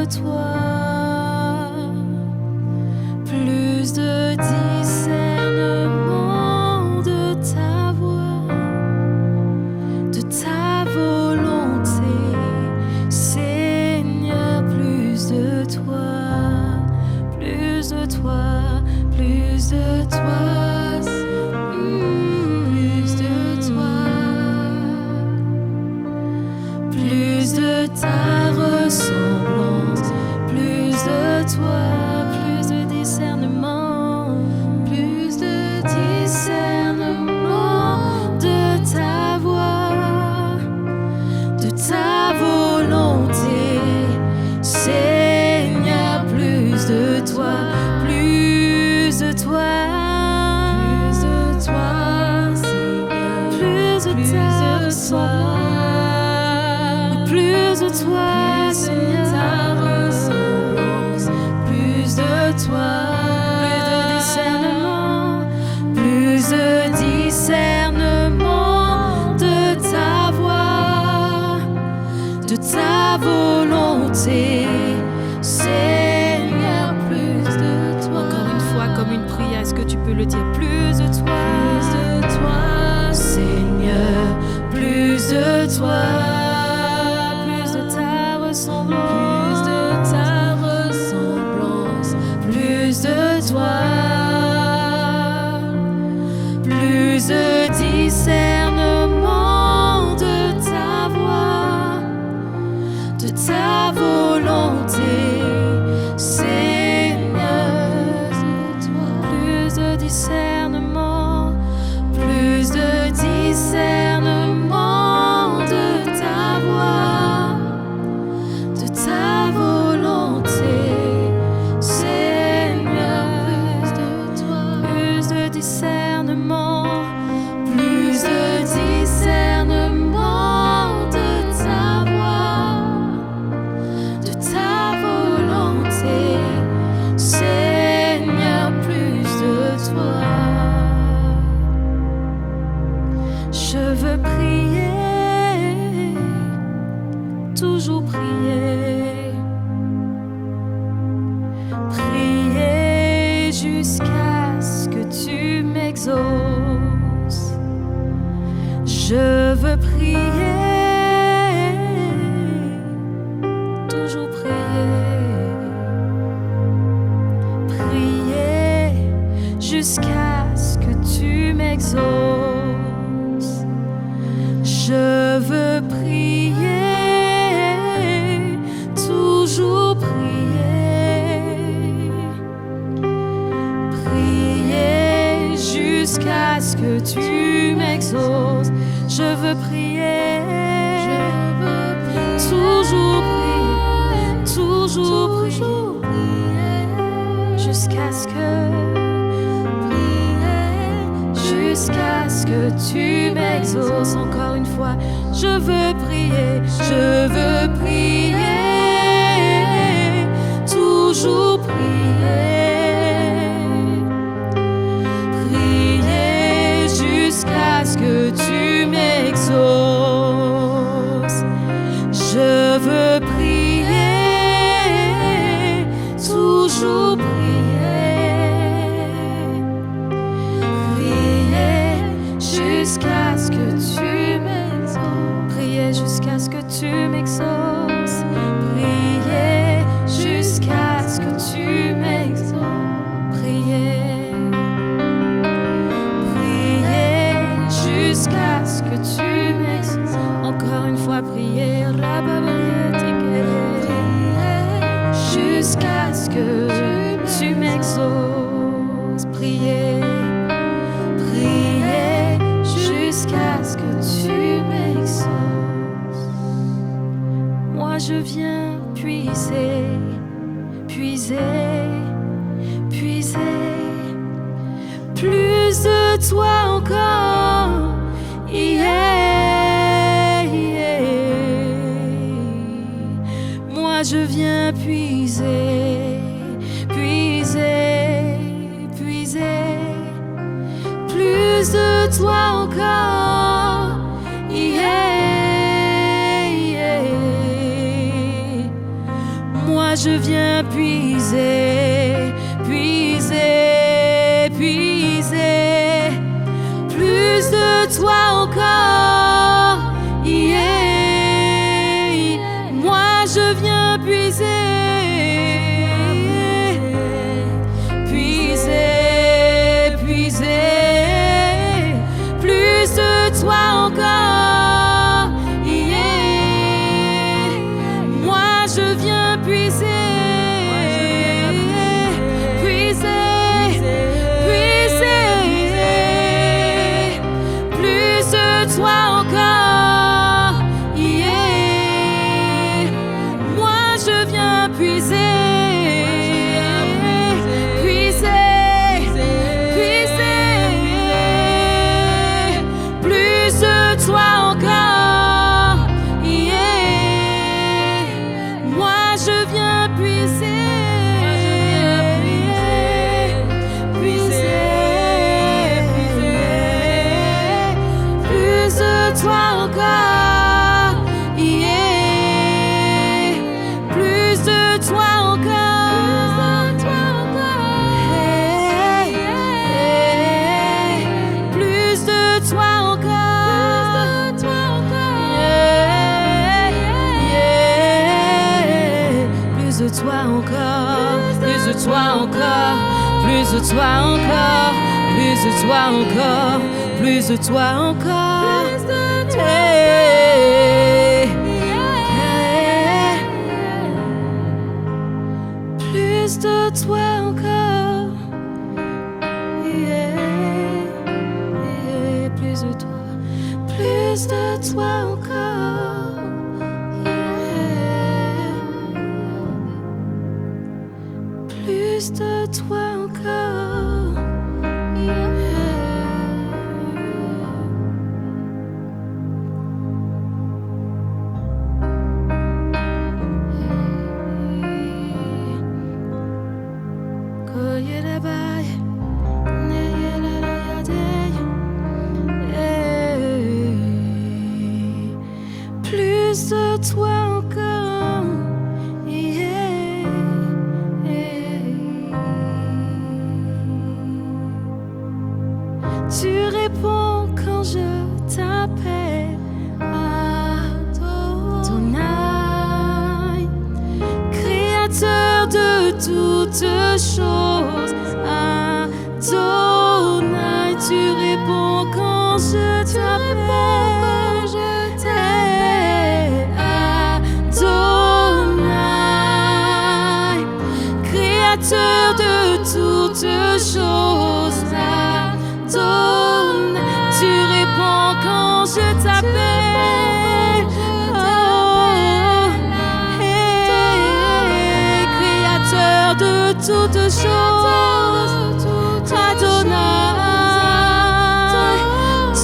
toi, plus de discernement de ta voix, de ta volonté, Seigneur, plus de toi, plus de toi, plus de toi. Plus de ta ressemblance, plus de toi, plus de discernement de ta voix, de ta volonté, Seigneur, plus de toi, plus de toi, Seigneur, plus de ta ressemblance. Plus de toi, Seigneur, ta ressemblance, plus de toi, plus de discernement de ta voix, de ta volonté, Seigneur, plus de toi. Encore une fois, comme une prière, est-ce que tu peux le dire? Plus de toi, Seigneur, plus de toi. Plus de ta ressemblance, plus de toi, plus de discernement de ta voix, de ta volonté, Seigneur, plus de discernement, plus de discernement de ta voix, de ta volonté, Seigneur, plus de discernement, plus de discernement de ta voix, de ta volonté, Seigneur, plus de toi. Je veux prier, toujours prier, prier jusqu'à ce que tu m'exauces. Je veux prier, toujours prier, prier jusqu'à ce que tu m'exauces. Je veux prier, toujours prier, prier jusqu'à ce que tu m'exauces. Je veux prier, toujours prier, jusqu'à ce que tu m'exauces. Encore une fois, je veux prier, toujours prier, prier jusqu'à ce que tu m'exauces. Je veux prier, toujours prier, prier jusqu'à ce que tu m'exauces, prier jusqu'à ce que tu m'exauces, prier jusqu'à ce que tu m'exauces, prier, prier jusqu'à ce que tu m'exauces. Encore une fois, prier, jusqu'à ce que tu m'exauces, prier, prier jusqu'à ce que tu m'exauces. Moi je viens puiser, puiser, puiser, plus de toi encore, yeah, yeah. Moi je viens puiser, puiser, puiser, plus de toi encore, yeah, yeah. je viens puiser, puiser, puiser plus de toi encore. Yeah. Moi je viens puiser, puiser, puiser plus de toi encore. Yeah. Moi je viens puiser. Toi encore, yeah. Moi je viens puiser, puiser, puiser plus de toi encore, yeah. Moi je viens puiser, toi encore, yeah. Plus de toi encore, hey, hey. Plus de toi encore, yeah, yeah. Plus de toi encore, plus de toi encore, plus de toi encore, plus de toi encore, plus de toi encore. Hey, yeah. Plus de toi encore, yeah, yeah. Plus de toi encore, yeah. Plus de toi encore, yeah. Plus de toi encore, yeah, yeah. Tu réponds quand je t'appelle, Adonai, créateur de toutes choses, Adonai. Tu réponds quand je t'appelle. Créateur de toutes choses, Adonai. Tu réponds quand je t'appelle. Oh, hey, créateur de toutes choses, Adonai.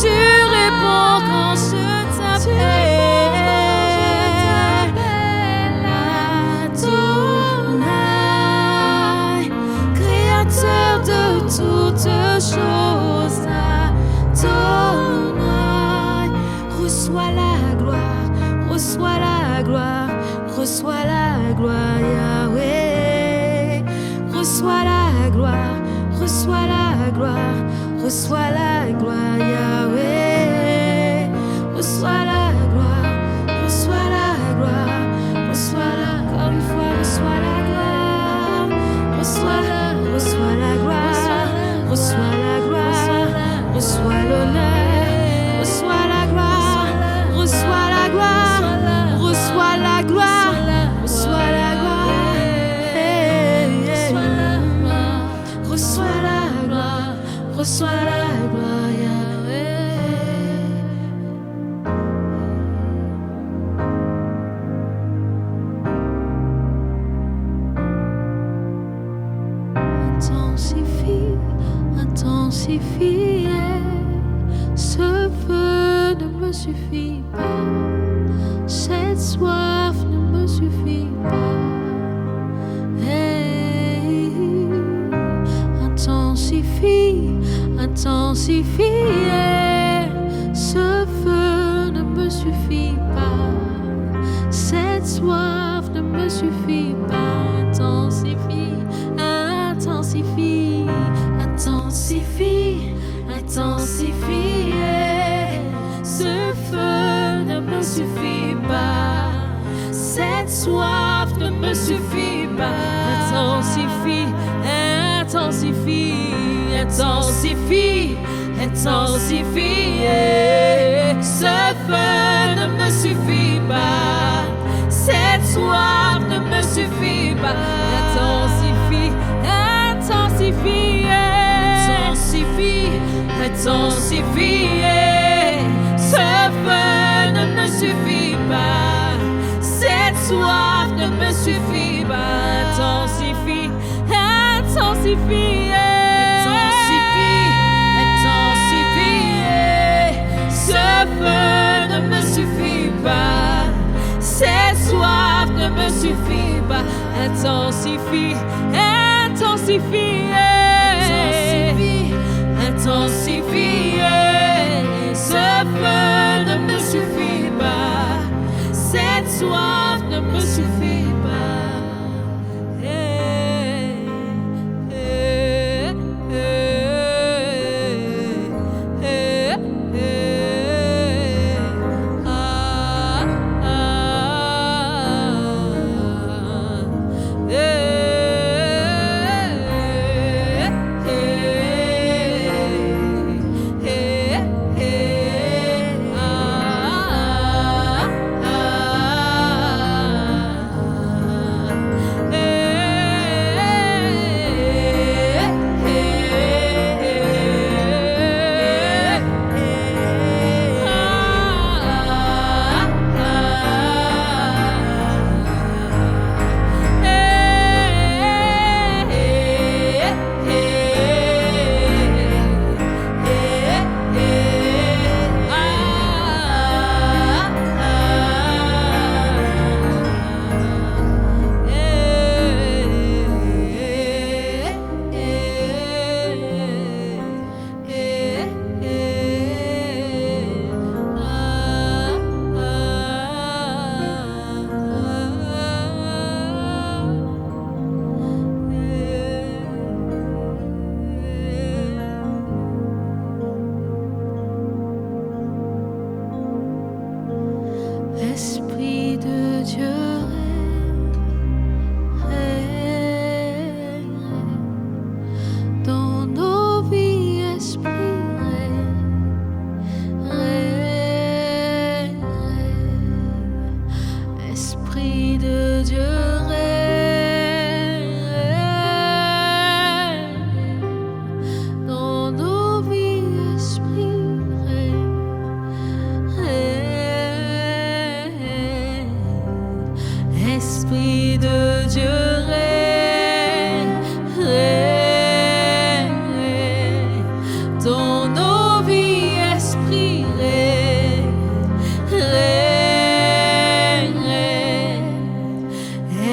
Tu réponds quand je t'appelle. Toutes choses, Adonai. Reçois la gloire, reçois la gloire, reçois la gloire, Yahweh. Reçois la gloire, reçois la gloire, reçois la gloire, Yahweh. Reçois la gloire, reçois la gloire, reçois la, encore une fois, reçois la gloire, reçois la gloire. Reçois la gloire, reçois l'honneur, reçois la gloire, reçois la gloire, reçois la gloire, reçois la gloire, reçois la gloire, reçois la gloire, Yahweh. Intensifie, ce feu ne me suffit pas, cette soif ne me suffit pas. Hey, intensifie, intensifie, ce feu ne me suffit pas, cette Cette soif ne me suffit pas. Intensifie, intensifie, intensifie, intensifie. Ce feu ne me suffit pas. Cette soif ne me suffit pas. Intensifie, intensifie, intensifie, intensifie. Ce feu ne me suffit pas. Cette soif ne me suffit pas. Intensifie, intensifie, intensifie, intensifie. Ce feu ne me suffit pas. Cette soif ne me suffit pas. Intensifie, intensifie, intensifie, intensifie. Ce feu ne me suffit pas. Cette soif ne me suffit pas. Intensifie, intensifie, intensifie, intensifie. Ce feu ne me suffit pas. Cette soif ne me suffit pas. Esprit de Dieu règne dans nos vies, esprit règne, esprit de Dieu règne dans nos vies, esprit règne. Esprit de Dieu règne, règne dans nos vies, esprit règne, règne.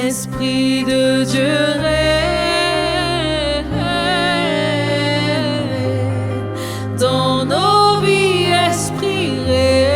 Esprit de Dieu règne dans nos vies, esprit règne.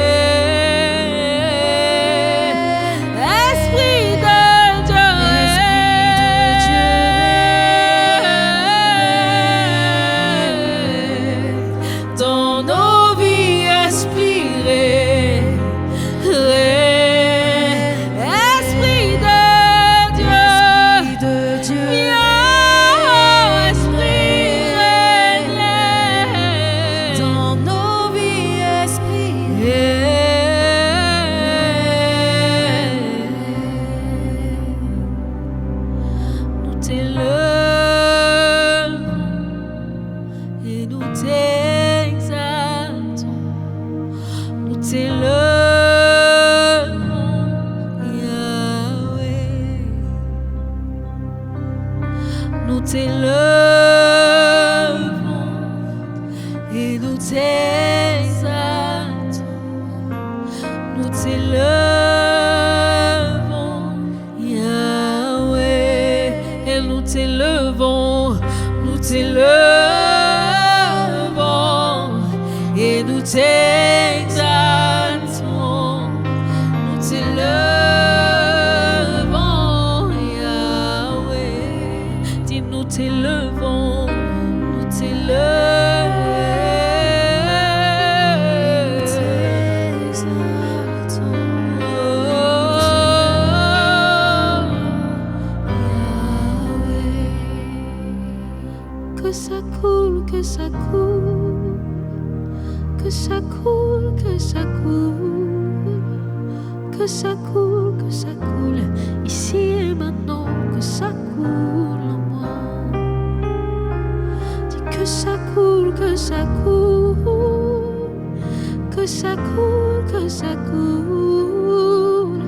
Nous t'élevons et nous t'exaltons. Nous t'élevons, Yahweh, et nous t'élevons, nous t'élevons et nous t'exaltons. Nous t'élevons. ça coule, que ça coule, que ça coule,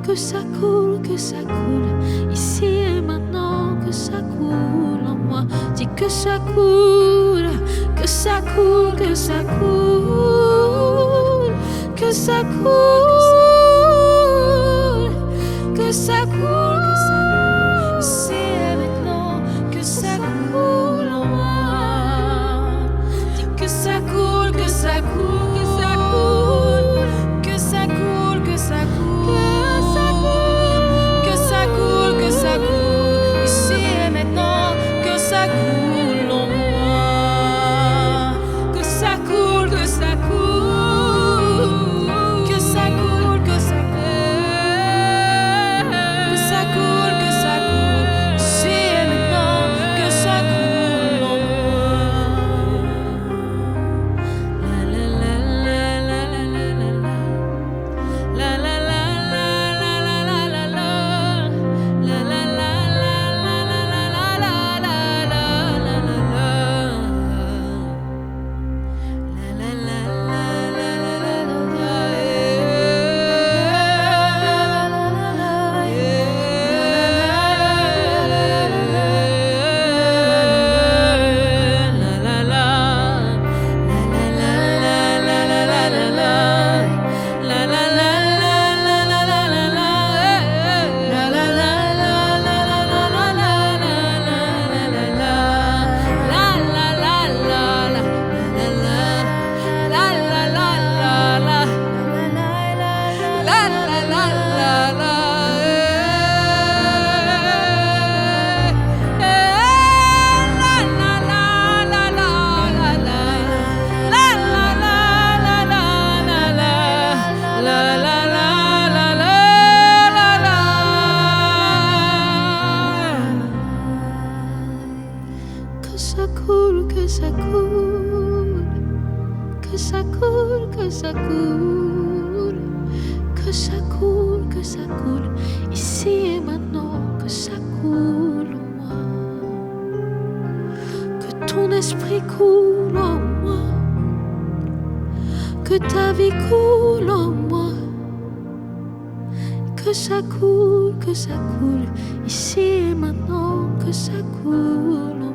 que ça coule, que ça coule, ici et maintenant, que ça coule en moi. Dis que ça coule, que ça coule, que ça coule, que ça coule, que ça coule, ici et maintenant, que ça coule en moi. Dis que ça coule, que ça coule, que ça coule, que ça coule, que ça coule, que ça coule, que ça coule, ici et maintenant, que ça coule en moi. Que ça coule, que ça coule, que ça coule, que ça coule, que ça coule, que ça coule, ici et maintenant, que ça coule en moi. La la la la la la la la la la que ça coule, que ça coule, que ça coule, que ça coule, que ça coule, que ça coule, ici et maintenant, que ça coule en moi. Que ton esprit coule en moi, que ta vie coule en moi. Que ça coule, ici et maintenant, que ça coule en moi.